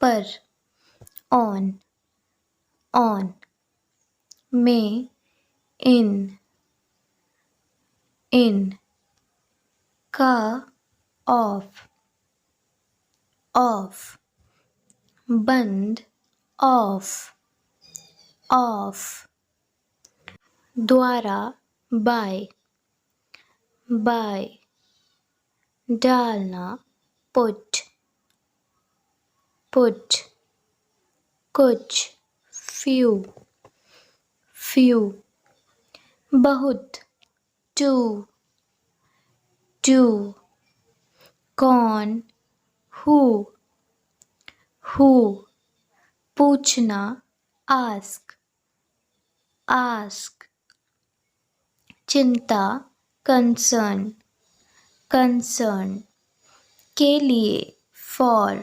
पर, on, on, में, in, का, off, बंद, off, द्वारा, by, डालना, put, कुछ, few, बहुत, two, कौन, who, पूछना, ask, चिंता, concern, के लिए, for,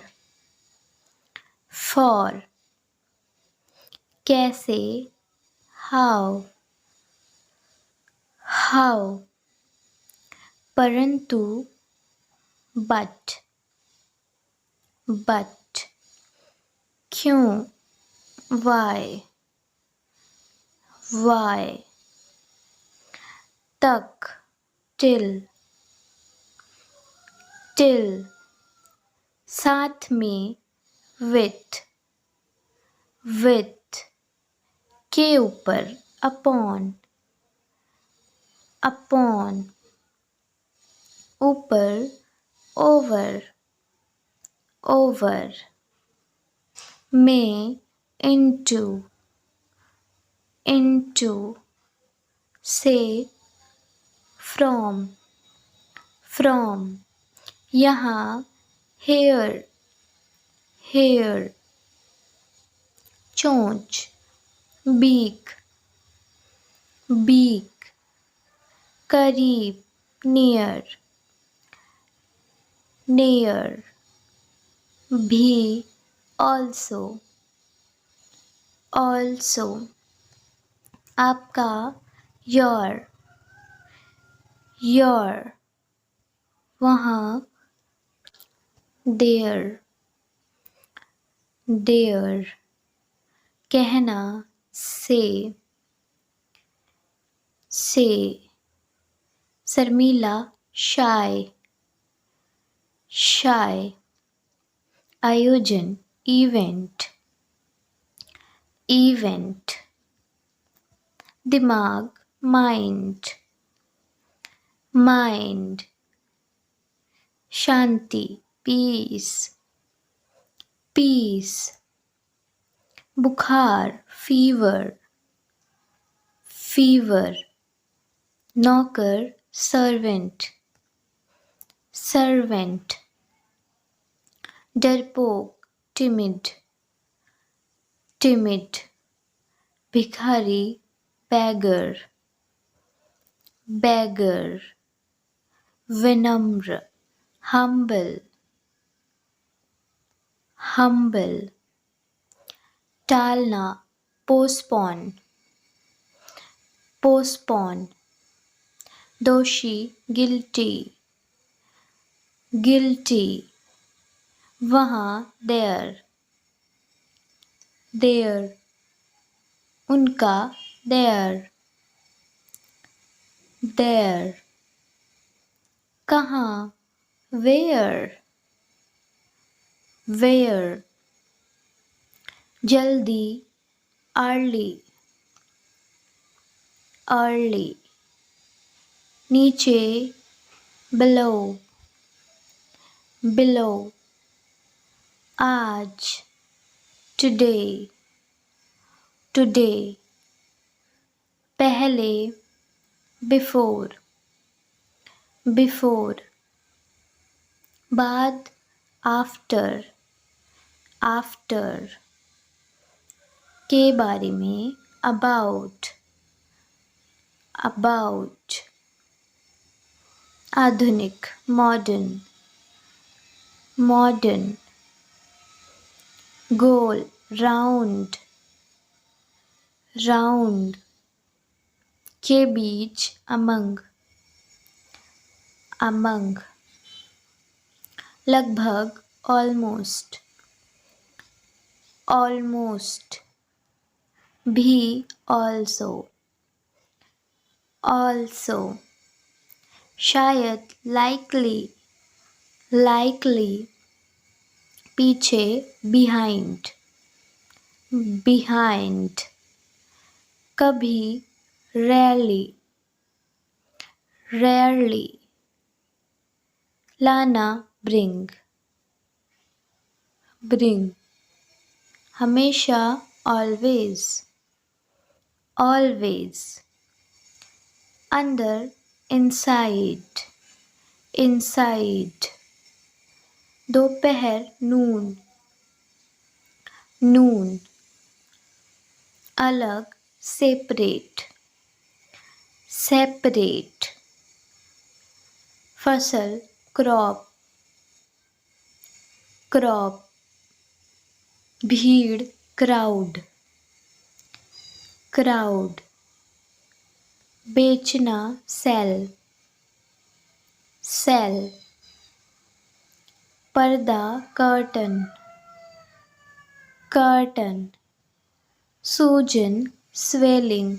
कैसे, how, परंतु, but, क्यों, why, तक, till, साथ में, with, के ऊपर, upon, ऊपर, over, में, into, से, from, यहाँ, here, चोंच, beak, करीब, near, भी, also, आपका, your, वहाँ, their, कहना, say, शर्मीला, shy, आयोजन, event, दिमाग, mind, शांति, peace, बुखार, fever, नौकर, servant, डरपोक, timid, भिखारी, beggar, विनम्र, humble, टालना, postpone, दोषी, guilty, वहाँ, there, उनका, their, कहाँ, where, जल्दी, early, नीचे, below, आज, today, पहले, before, बाद, after, के बारे में, about, आधुनिक, modern, गोल, round, के बीच, among, लगभग, almost, almost, भी also, also, शायद likely, likely, पीछे behind, behind, कभी rarely, rarely, लाना bring, bring, हमेशा always, always, अंदर inside, inside, दोपहर noon, noon, अलग separate, separate, फसल crop, crop, भीड़ crowd, crowd, बेचना sell, sell, पर्दा curtain, curtain, सूजन swelling,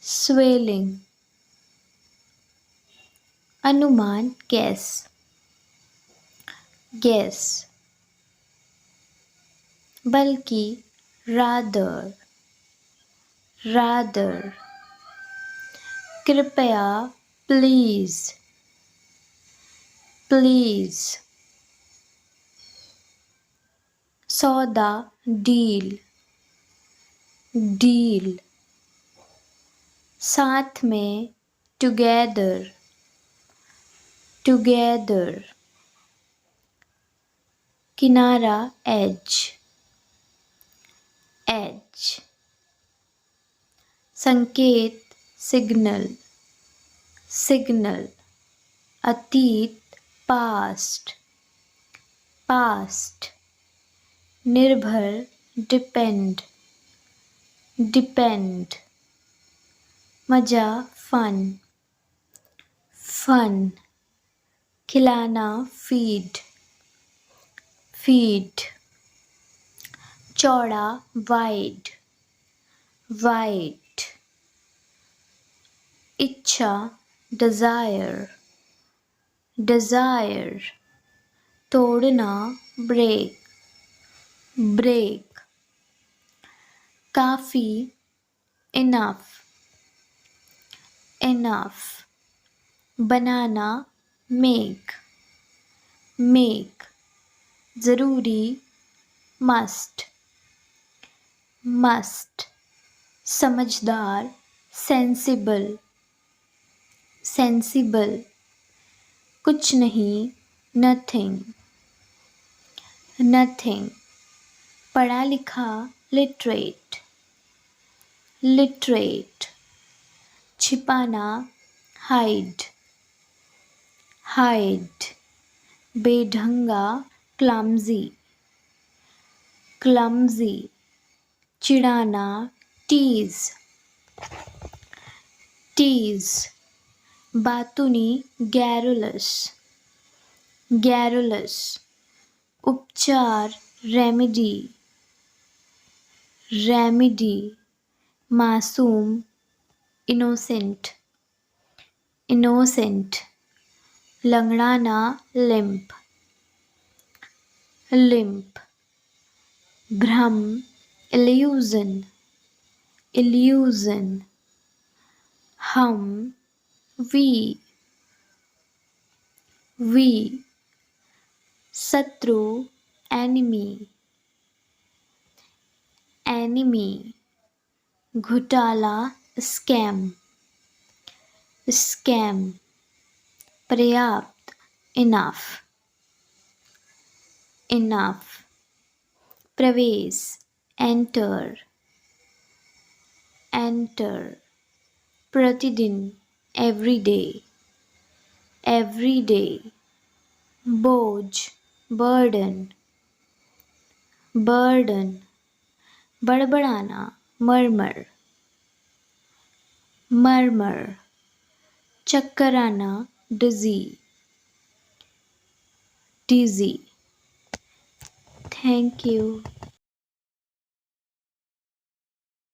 swelling, अनुमान guess, guess, बल्कि rather, rather, कृपया please, please, सौदा deal, deal, साथ में together, together, किनारा edge, edge, संकेत signal, signal, अतीत past, past, निर्भर depend, depend, मजा fun, fun, खिलाना feed, feed, चौड़ा wide, wide, इच्छा desire, desire, तोड़ना break, break, काफ़ी enough, enough, बनाना make, make, ज़रूरी must, must, समझदार sensible, sensible, कुछ नहीं nothing, nothing, पढ़ा लिखा literate, literate, छिपाना hide, hide, बेढंगा clumsy, clumsy, चिढ़ाना tease, tease, बातुनी garrulous, garrulous, उपचार remedy, remedy, मासूम innocent, innocent, लंगड़ाना limp, limp, भ्रम illusion, illusion, हम we, शत्रु enemy, enemy, घोटाला scam, scam, पर्याप्त enough, enough, प्रवेश enter, enter, प्रतिदिन everyday, everyday, बोझ burden, burden, बड़बड़ाना murmur, murmur, चक्कर आना dizzy, dizzy. Thank you.